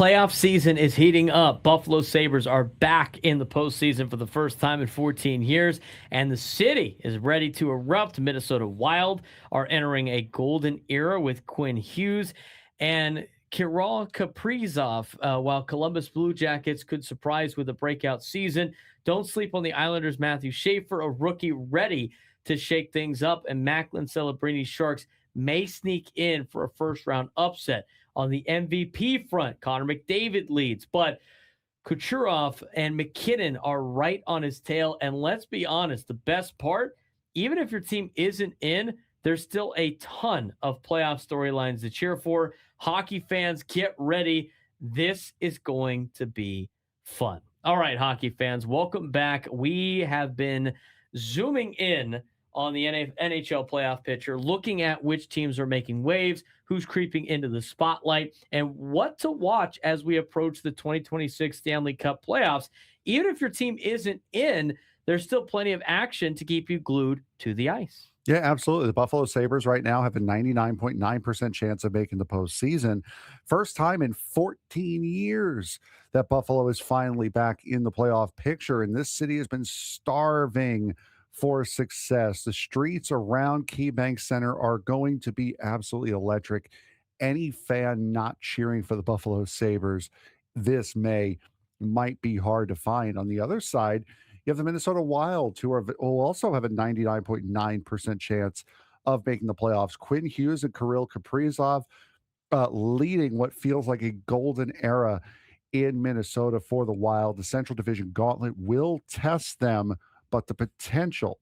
Playoff season is heating up. Buffalo Sabres are back in the postseason for the first time in 14 years, and the city is ready to erupt. Minnesota Wild are entering a golden era with Quinn Hughes and Kirill Kaprizov, while Columbus Blue Jackets could surprise with a breakout season. Don't sleep on the Islanders' Matthew Schaefer, a rookie ready to shake things up, and Macklin Celebrini Sharks may sneak in for a first-round upset. On the MVP front, Connor McDavid leads, but Kucherov and MacKinnon are right on his tail. And let's be honest, the best part, even if your team isn't in, there's still a ton of playoff storylines to cheer for. Hockey fans, get ready. This is going to be fun. All right, hockey fans, welcome back. We have been zooming in on the NHL playoff picture, looking at which teams are making waves, who's creeping into the spotlight, and what to watch as we approach the 2026 Stanley Cup playoffs. Even if your team isn't in, there's still plenty of action to keep you glued to the ice. Yeah, absolutely. The Buffalo Sabres right now have a 99.9% chance of making the postseason. First time in 14 years that Buffalo is finally back in the playoff picture, and this city has been starving for success. The streets around KeyBank Center are going to be absolutely electric. Any fan not cheering for the Buffalo Sabres this May might be hard to find. On the other side, you have the Minnesota Wild, who will also have a 99.9% chance of making the playoffs. Quinn Hughes and Kirill Kaprizov leading what feels like a golden era in Minnesota for the Wild. The Central Division Gauntlet will test them, but the potential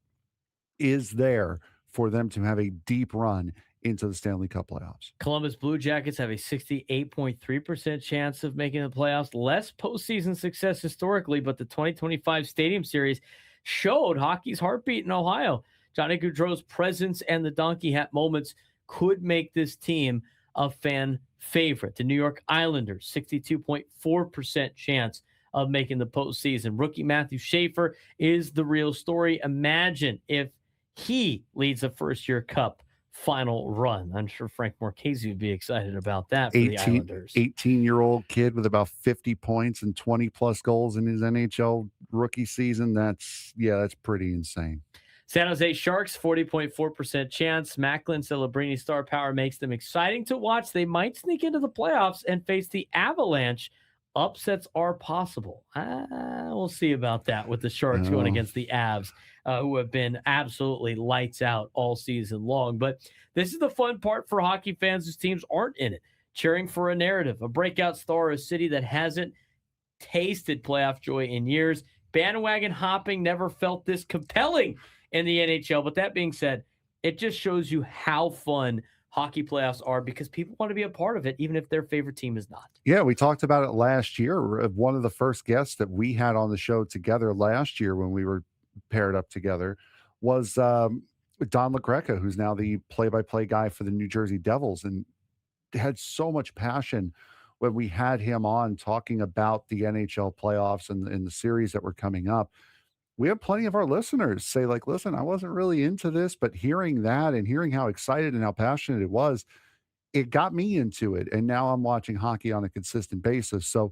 is there for them to have a deep run into the Stanley Cup playoffs. Columbus Blue Jackets have a 68.3% chance of making the playoffs. Less postseason success historically, but the 2025 Stadium Series showed hockey's heartbeat in Ohio. Johnny Gaudreau's presence and the donkey hat moments could make this team a fan favorite. The New York Islanders, 62.4% chance of making the postseason. Rookie Matthew Schaefer is the real story. Imagine if he leads a first-year Cup final run. I'm sure Frank Marchese would be excited about that for the Islanders. 18-year-old kid with about 50 points and 20-plus goals in his NHL rookie season. That's pretty insane. San Jose Sharks, 40.4% chance. Macklin Celebrini star power makes them exciting to watch. They might sneak into the playoffs and face the Avalanche. Upsets are possible. We'll see about that with the Sharks going against the Avs, who have been absolutely lights out all season long. But this is the fun part for hockey fans whose teams aren't in it. Cheering for a narrative, a breakout star, a city that hasn't tasted playoff joy in years. Bandwagon hopping never felt this compelling in the NHL. But that being said, it just shows you how fun hockey playoffs are because people want to be a part of it, even if their favorite team is not. Yeah, we talked about it last year. One of the first guests that we had on the show together last year when we were paired up together was Don LaGreca, who's now the play-by-play guy for the New Jersey Devils, and had so much passion when we had him on talking about the NHL playoffs and the series that were coming up. We have plenty of our listeners say, like, listen, I wasn't really into this, but hearing that and hearing how excited and how passionate it was, it got me into it. And now I'm watching hockey on a consistent basis. So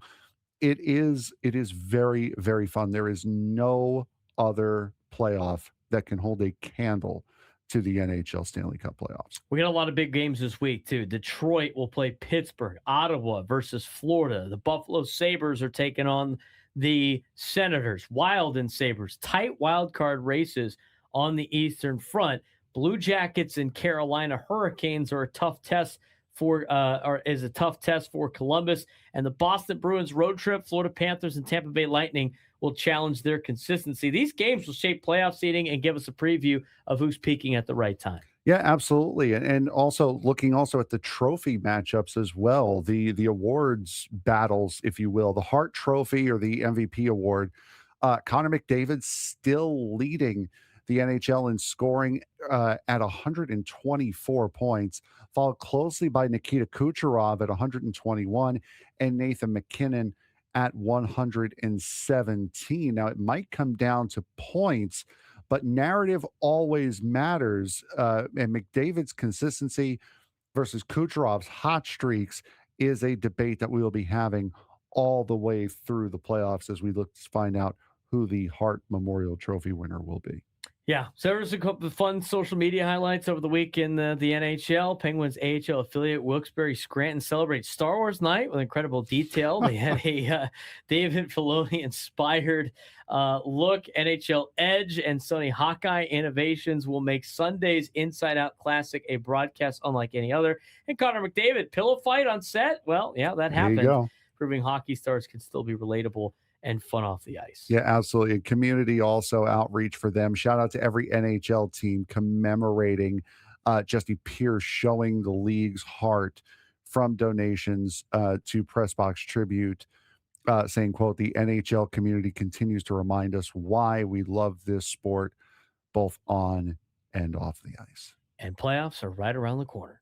it is very, very fun. There is no other playoff that can hold a candle to the NHL Stanley Cup playoffs. We got a lot of big games this week, too. Detroit will play Pittsburgh, Ottawa versus Florida. The Buffalo Sabres are taking on the Senators. Wild and Sabres, tight wild card races on the Eastern Front. Blue Jackets and Carolina Hurricanes are a tough test for Columbus, and the Boston Bruins road trip. Florida Panthers and Tampa Bay Lightning will challenge their consistency. These games will shape playoff seeding and give us a preview of who's peaking at the right time. Yeah, absolutely. And also looking also at the trophy matchups as well, the awards battles, if you will, the Hart Trophy or the MVP award. Connor McDavid still leading the NHL in scoring at 124 points, followed closely by Nikita Kucherov at 121 and Nathan MacKinnon at 117. Now, it might come down to points, but narrative always matters. And McDavid's consistency versus Kucherov's hot streaks is a debate that we will be having all the way through the playoffs as we look to find out who the Hart Memorial Trophy winner will be. Yeah, so there was a couple of fun social media highlights over the week in the NHL. Penguins AHL affiliate Wilkes-Barre Scranton celebrates Star Wars night with incredible detail. They had a David Filoni-inspired look. NHL Edge and Sony Hawkeye innovations will make Sunday's Inside Out Classic a broadcast unlike any other. And Connor McDavid, pillow fight on set? Well, yeah, that There you happened, go. proving hockey stars can still be relatable and fun off the ice. Yeah, absolutely. And community also outreach for them. Shout out to every NHL team commemorating Justy Pierce, showing the league's heart from donations to Pressbox Tribute, saying, quote, the NHL community continues to remind us why we love this sport, both on and off the ice. And playoffs are right around the corner.